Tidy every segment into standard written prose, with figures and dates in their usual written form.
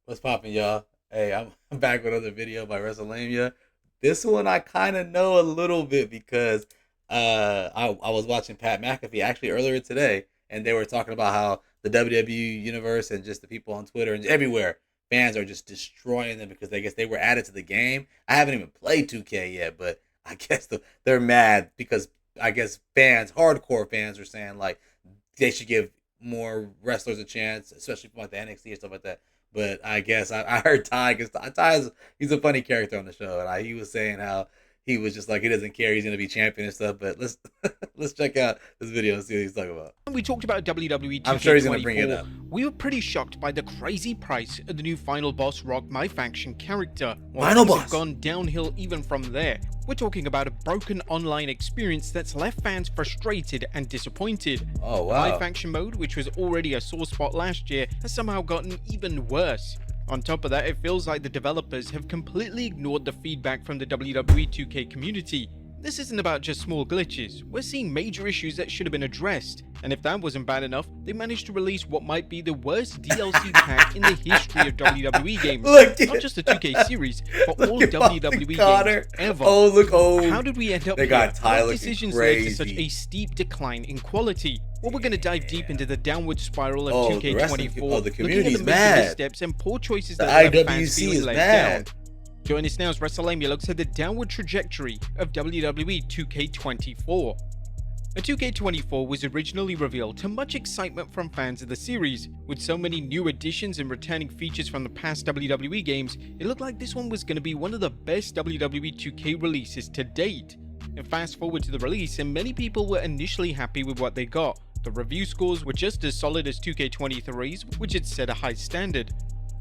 What's poppin', y'all? Hey, I'm back with another video by WrestleMania. This one I kind of know a little bit because I was watching Pat McAfee actually earlier today, and they were talking about how the WWE universe and just the people on Twitter and everywhere fans are just destroying them because they guess they were added to the game. I haven't even played 2K yet, but I guess they're mad because I guess fans, hardcore fans, are saying like they should give more wrestlers a chance, especially from like the NXT and stuff like that. But I guess I heard Ty, because Ty is, he's a funny character on the show, and he was saying how he was just like he doesn't care, he's gonna be champion and stuff. But let's let's check out this video and see what he's talking about. When we talked about WWE I'm sure he's gonna 2K24, bring it up. we were pretty shocked by the crazy price of the new Final Boss Rock My Faction character. Final things Boss have gone downhill even from there. We're talking about a broken online experience that's left fans frustrated and disappointed. Oh The wow! My Faction mode, which was already a sore spot last year, has somehow gotten even worse. On top of that, it feels like the developers have completely ignored the feedback from the WWE 2K community. This isn't about just small glitches, we're seeing major issues that should have been addressed, and if that wasn't bad enough, they managed to release what might be the worst DLC pack in the history of WWE games. Not just the 2K series, but all WWE games ever. Oh look! Oh, how did we end up they here? got Ty What looking decisions led to such crazy. a steep decline in quality? Well, we're going to dive deep into the downward spiral of Oh, the rest of the- 2K24, oh, the community's looking at the major mad. missteps and poor choices The that left fans IWC feeling is let mad. down. Join us now as WrestleMania looks at the downward trajectory of WWE 2K24. A 2K24 was originally revealed to much excitement from fans of the series. With so many new additions and returning features from the past WWE games, it looked like this one was going to be one of the best WWE 2K releases to date. And fast forward to the release, and many people were initially happy with what they got. The review scores were just as solid as 2K23's, which had set a high standard.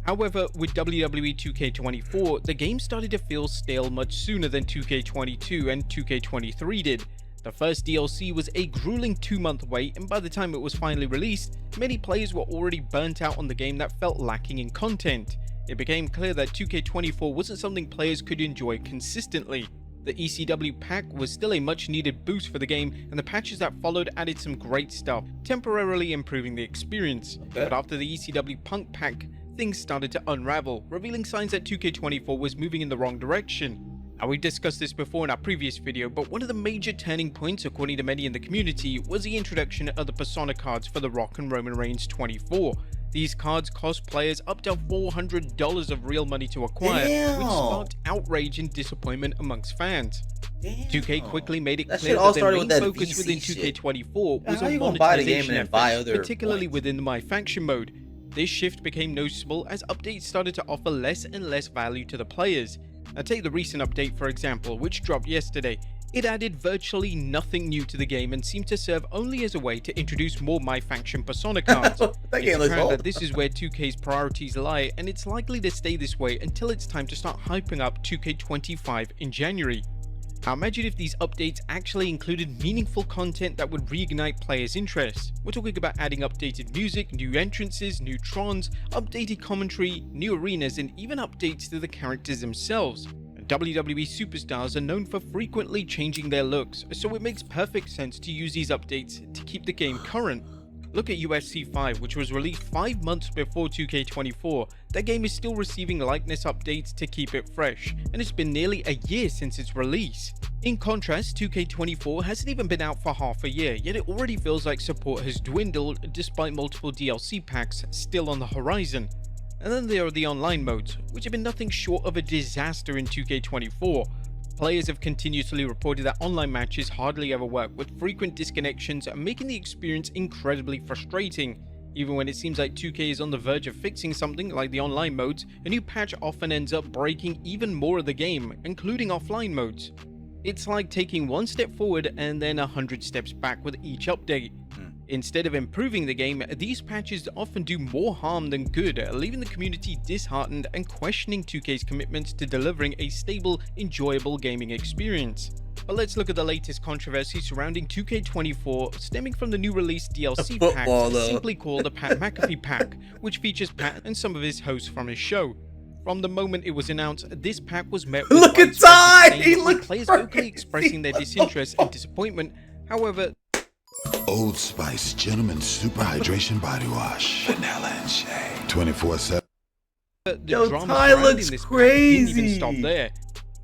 However, with WWE 2K24, the game started to feel stale much sooner than 2K22 and 2K23 did. The first DLC was a grueling 2-month wait, and by the time it was finally released, many players were already burnt out on the game that felt lacking in content. It became clear that 2K24 wasn't something players could enjoy consistently. The ECW pack was still a much needed boost for the game, and the patches that followed added some great stuff, temporarily improving the experience. But after the ECW Punk pack, things started to unravel, revealing signs that 2K24 was moving in the wrong direction. Now, we've discussed this before in our previous video, but one of the major turning points, according to many in the community, was the introduction of the Persona cards for The Rock and Roman Reigns 24. These cards cost players up to $400 of real money to acquire, which sparked outrage and disappointment amongst fans. 2K quickly made it clear that their main focus within 2K24 was on monetization efforts, particularly within the My Faction mode. This shift became noticeable as updates started to offer less and less value to the players. Now take the recent update for example, which dropped yesterday. It added virtually nothing new to the game and seemed to serve only as a way to introduce more My Faction Persona cards. It's apparent that this is where 2K's priorities lie, and it's likely to stay this way until it's time to start hyping up 2K25 in January. Now imagine if these updates actually included meaningful content that would reignite players' interest. We're talking about adding updated music, new entrances, new trons, updated commentary, new arenas, and even updates to the characters themselves. WWE superstars are known for frequently changing their looks, so it makes perfect sense to use these updates to keep the game current. Look at UFC 5, which was released 5 months before 2K24. That game is still receiving likeness updates to keep it fresh, and it's been nearly a year since its release. In contrast, 2K24 hasn't even been out for half a year, yet it already feels like support has dwindled despite multiple DLC packs still on the horizon. And then there are the online modes, which have been nothing short of a disaster in 2K24. Players have continuously reported that online matches hardly ever work, with frequent disconnections making the experience incredibly frustrating. Even when it seems like 2K is on the verge of fixing something like the online modes, a new patch often ends up breaking even more of the game, including offline modes. It's like taking one step forward and then 100 steps back with each update. Instead of improving the game, these patches often do more harm than good, leaving the community disheartened and questioning 2K's commitment to delivering a stable, enjoyable gaming experience. But let's look at the latest controversy surrounding 2K24 stemming from the new release DLC pack simply called the Pat McAfee pack, which features Pat and some of his hosts from his show. From the moment it was announced, this pack was met with look at Ty! with players vocally expressing their disinterest and disappointment. However, Old Spice Gentleman Super Hydration Body Wash. Vanilla and shea. 24/7. The Yo, drama Ty surrounding looks this pack didn't even stop crazy. there.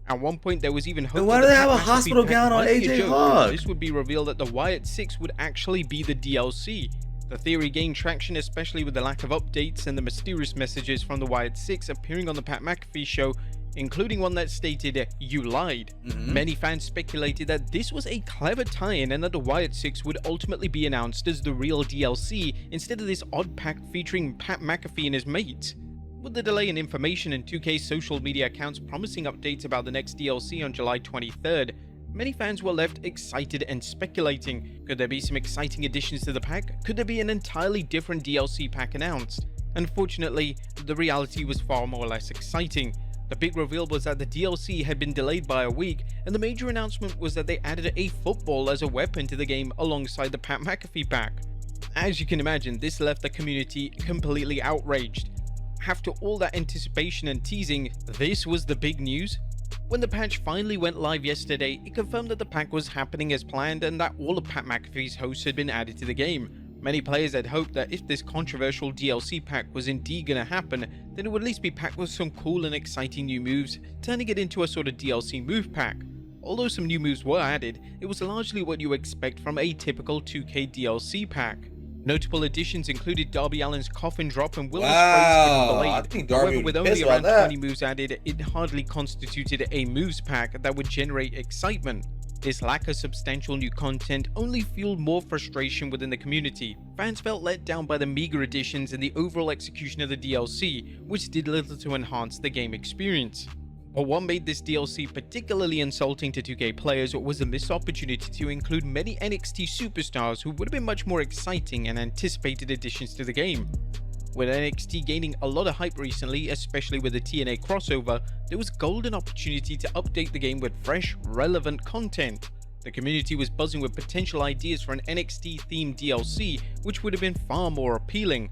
At one point, there was even hope And why that do the they have a Pat McAfee hospital pack gown on might be a AJ joke, Hawk? This would be revealed that the Wyatt 6 would actually be the DLC. The theory gained traction, especially with the lack of updates and the mysterious messages from the Wyatt 6 appearing on the Pat McAfee show, including one that stated, "You lied." Many fans speculated that this was a clever tie-in and that the Wyatt 6 would ultimately be announced as the real DLC instead of this odd pack featuring Pat McAfee and his mates. With the delay in information and 2K's social media accounts promising updates about the next DLC on July 23rd, many fans were left excited and speculating. Could there be some exciting additions to the pack? Could there be an entirely different DLC pack announced? Unfortunately, the reality was far more or less exciting. The big reveal was that the DLC had been delayed by a week, and the major announcement was that they added a football as a weapon to the game alongside the Pat McAfee pack. As you can imagine, this left the community completely outraged. After all that anticipation and teasing, this was the big news. When the patch finally went live yesterday, it confirmed that the pack was happening as planned and that all of Pat McAfee's hosts had been added to the game. Many players had hoped that if this controversial DLC pack was indeed gonna happen, then it would at least be packed with some cool and exciting new moves, turning it into a sort of DLC move pack. Although some new moves were added, it was largely what you expect from a typical 2K DLC pack. Notable additions included Darby Allin's coffin drop and Will Wow, Ospreay's I skin think blade. Darby However, would with be only pissed around about that. 20 moves added, it hardly constituted a moves pack that would generate excitement. This lack of substantial new content only fueled more frustration within the community. Fans felt let down by the meager additions and the overall execution of the DLC, which did little to enhance the game experience. But what made this DLC particularly insulting to 2K players was the missed opportunity to include many NXT superstars who would have been much more exciting and anticipated additions to the game. With NXT gaining a lot of hype recently, especially with the TNA crossover, there was golden opportunity to update the game with fresh, relevant content. The community was buzzing with potential ideas for an NXT themed DLC, which would have been far more appealing.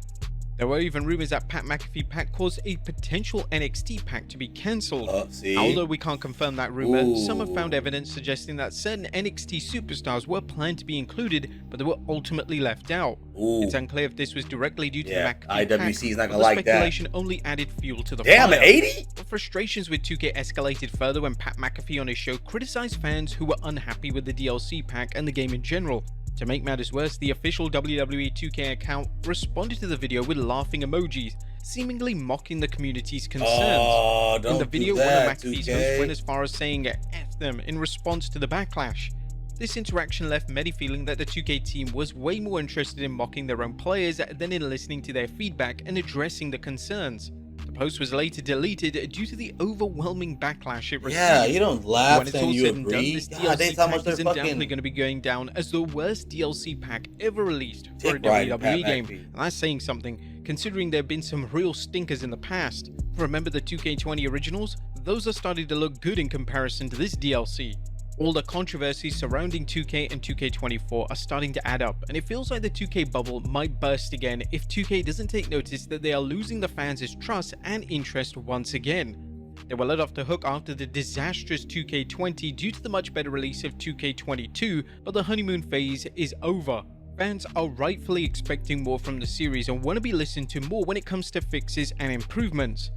There were even rumors that Pat McAfee pack caused a potential NXT pack to be cancelled. Although we can't confirm that rumor, some have found evidence suggesting that certain NXT superstars were planned to be included, but they were ultimately left out. It's unclear if this was directly due to the McAfee IWC is not pack, gonna like that. speculation only added fuel to the Damn, fire. an 80? But frustrations with 2K escalated further when Pat McAfee on his show criticized fans who were unhappy with the DLC pack and the game in general. To make matters worse, the official WWE 2K account responded to the video with laughing emojis, seemingly mocking the community's concerns. In the video, one of McAfee's hosts went as far as saying "F them" in response to the backlash. This interaction left many feeling that the 2K team was way more interested in mocking their own players than in listening to their feedback and addressing the concerns. The post was later deleted due to the overwhelming backlash it received. Yeah, you don't laugh When it's and all you said and done, agree. this God, DLC how much pack they're is undoubtedly fucking going to be going down as the worst DLC pack ever released for a dick riding WWE Pat game. McAfee. And that's saying something, considering there have been some real stinkers in the past. Remember the 2K20 originals? Those are starting to look good in comparison to this DLC. All the controversies surrounding 2K and 2K24 are starting to add up, and it feels like the 2K bubble might burst again if 2K doesn't take notice that they are losing the fans' trust and interest once again. They were let off the hook after the disastrous 2K20 due to the much better release of 2K22, but the honeymoon phase is over. Fans are rightfully expecting more from the series and want to be listened to more when it comes to fixes and improvements.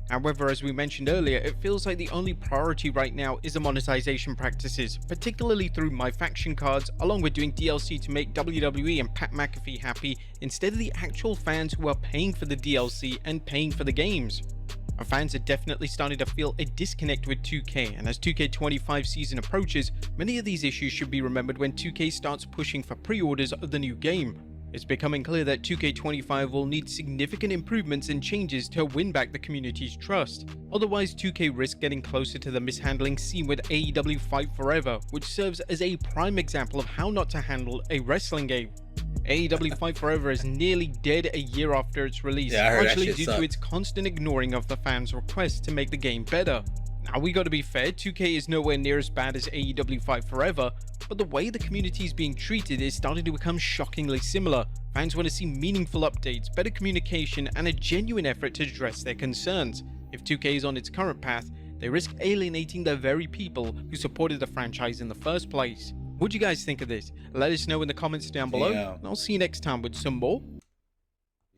However, as we mentioned earlier, it feels like the only priority right now is the monetization practices, particularly through My Faction cards, along with doing DLC to make WWE and Pat McAfee happy instead of the actual fans who are paying for the DLC and paying for the games. And fans are definitely starting to feel a disconnect with 2K, and as 2K25 season approaches, many of these issues should be remembered when 2K starts pushing for pre-orders of the new game. It's becoming clear that 2K25 will need significant improvements and changes to win back the community's trust. Otherwise, 2K risks getting closer to the mishandling seen with AEW Fight Forever, which serves as a prime example of how not to handle a wrestling game. AEW Fight Forever is nearly dead a year after its release, partially due to its constant ignoring of the fans' requests to make the game better. Now, we gotta be fair, 2K is nowhere near as bad as AEW Fight Forever, but the way the community is being treated is starting to become shockingly similar. Fans want to see meaningful updates, better communication, and a genuine effort to address their concerns. If 2K is on its current path, they risk alienating the very people who supported the franchise in the first place. What do you guys think of this? Let us know in the comments down below, and I'll see you next time with some more.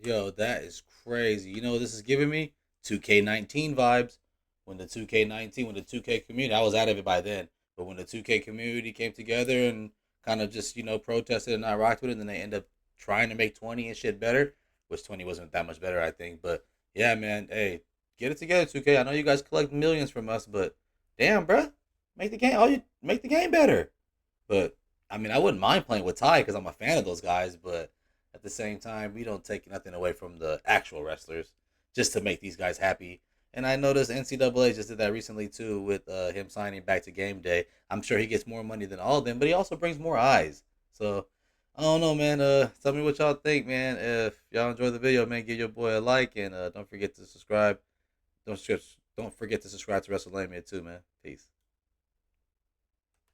Yo, that is crazy. You know what this is giving me? 2K19 vibes. When the 2K19, when the 2K community, I was out of it by then. But when the 2K community came together and kind of just, protested and I rocked with it, and then they end up trying to make 20 and shit better, which 20 wasn't that much better, I think. But yeah, man, hey, get it together, 2K. I know you guys collect millions from us, but damn, bruh, make the game, make the game better. But I mean, I wouldn't mind playing with Ty because I'm a fan of those guys. But at the same time, we don't take nothing away from the actual wrestlers just to make these guys happy. And I noticed NCAA just did that recently too with him signing back to Game Day. I'm sure he gets more money than all of them, but he also brings more eyes. So I don't know, man. Tell me what y'all think, man. If y'all enjoy the video, man, give your boy a like and don't forget to subscribe. Don't don't forget to subscribe to WrestleMania too, man. Peace.